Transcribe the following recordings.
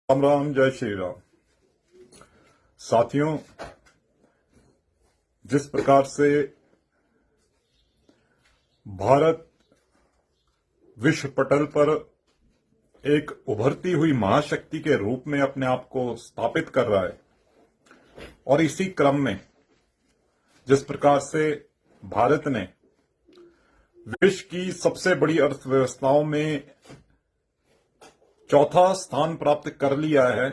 राम राम, जय श्री राम। साथियों, जिस प्रकार से भारत विश्व पटल पर एक उभरती हुई महाशक्ति के रूप में अपने आप को स्थापित कर रहा है, और इसी क्रम में जिस प्रकार से भारत ने विश्व की सबसे बड़ी अर्थव्यवस्थाओं में चौथा स्थान प्राप्त कर लिया है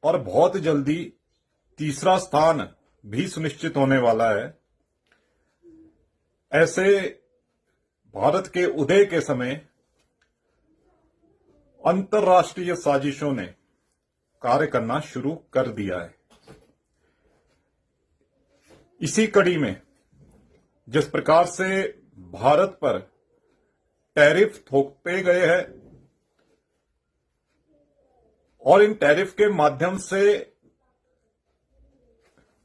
और बहुत जल्दी तीसरा स्थान भी सुनिश्चित होने वाला है, ऐसे भारत के उदय के समय अंतर्राष्ट्रीय साजिशों ने कार्य करना शुरू कर दिया है। इसी कड़ी में जिस प्रकार से भारत पर टैरिफ थोपे गए हैं और इन टैरिफ के माध्यम से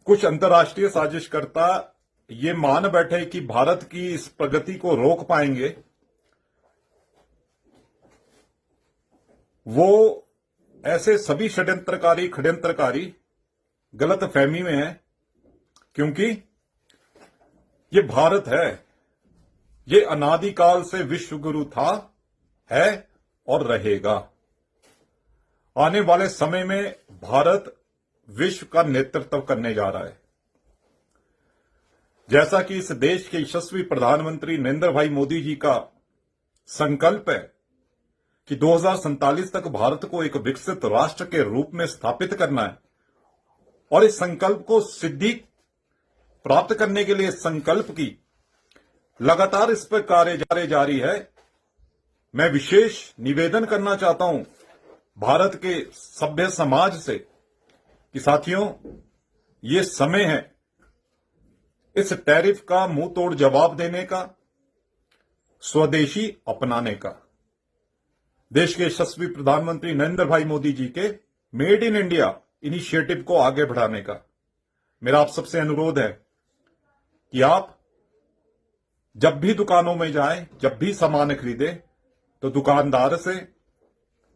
कुछ अंतर्राष्ट्रीय साजिशकर्ता ये मान बैठे कि भारत की इस प्रगति को रोक पाएंगे, वो ऐसे सभी षड्यंत्रकारी गलत फहमी में है, क्योंकि ये भारत है, ये अनादिकाल से विश्व गुरु था, है और रहेगा। आने वाले समय में भारत विश्व का नेतृत्व करने जा रहा है। जैसा कि इस देश के यशस्वी प्रधानमंत्री नरेंद्र भाई मोदी जी का संकल्प है कि 2047 तक भारत को एक विकसित राष्ट्र के रूप में स्थापित करना है, और इस संकल्प को सिद्धि प्राप्त करने के लिए इस संकल्प की लगातार इस पर कार्य जारी है। मैं विशेष निवेदन करना चाहता हूं भारत के सभ्य समाज से कि साथियों, ये समय है इस टैरिफ का मुंह तोड़ जवाब देने का, स्वदेशी अपनाने का। देश के यशस्वी प्रधानमंत्री नरेंद्र भाई मोदी जी के मेड इन इंडिया इनिशिएटिव को आगे बढ़ाने का मेरा आप सबसे अनुरोध है कि आप जब भी दुकानों में जाएं, जब भी सामान खरीदें, तो दुकानदार से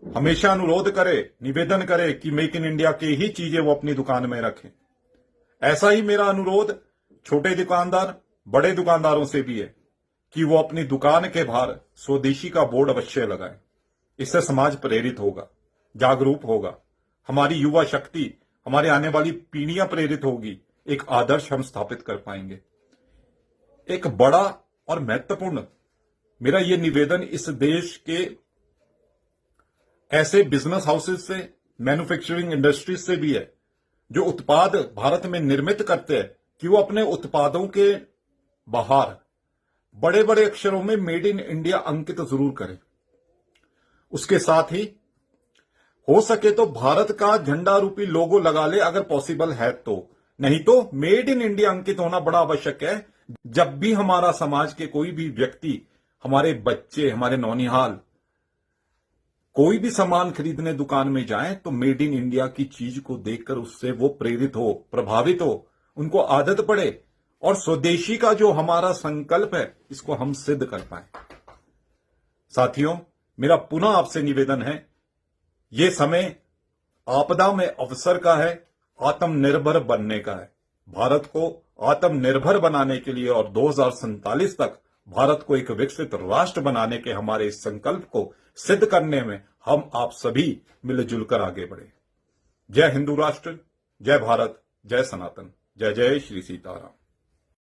हमेशा अनुरोध करे, निवेदन करे कि मेक इन इंडिया की ही चीजें वो अपनी दुकान में रखें। ऐसा ही मेरा अनुरोध छोटे दुकानदार, बड़े दुकानदारों से भी है कि वो अपनी दुकान के बाहर स्वदेशी का बोर्ड अवश्य लगाएं। इससे समाज प्रेरित होगा, जागरूक होगा, हमारी युवा शक्ति, हमारे आने वाली पीढ़ियां प्रेरित होगी, एक आदर्श हम स्थापित कर पाएंगे। एक बड़ा और महत्वपूर्ण मेरा ये निवेदन इस देश के ऐसे बिजनेस हाउसेज से, मैन्युफैक्चरिंग इंडस्ट्रीज से भी है जो उत्पाद भारत में निर्मित करते हैं, कि वो अपने उत्पादों के बाहर बड़े बड़े अक्षरों में मेड इन इंडिया अंकित जरूर करें। उसके साथ ही हो सके तो भारत का झंडा रूपी लोगो लगा ले, अगर पॉसिबल है तो। नहीं तो मेड इन इंडिया अंकित होना बड़ा आवश्यक है। जब भी हमारा समाज के कोई भी व्यक्ति, हमारे बच्चे, हमारे नौनिहाल कोई भी सामान खरीदने दुकान में जाएं, तो मेड इन इंडिया की चीज को देखकर उससे वो प्रेरित हो, प्रभावित हो, उनको आदत पड़े, और स्वदेशी का जो हमारा संकल्प है इसको हम सिद्ध कर पाए। साथियों, मेरा पुनः आपसे निवेदन है, ये समय आपदा में अवसर का है, आत्मनिर्भर बनने का है। भारत को आत्मनिर्भर बनाने के लिए और 2047 तक भारत को एक विकसित राष्ट्र बनाने के हमारे इस संकल्प को सिद्ध करने में हम आप सभी मिलजुल कर आगे बढ़े। जय हिंदू राष्ट्र, जय भारत, जय सनातन, जय जय श्री सीताराम।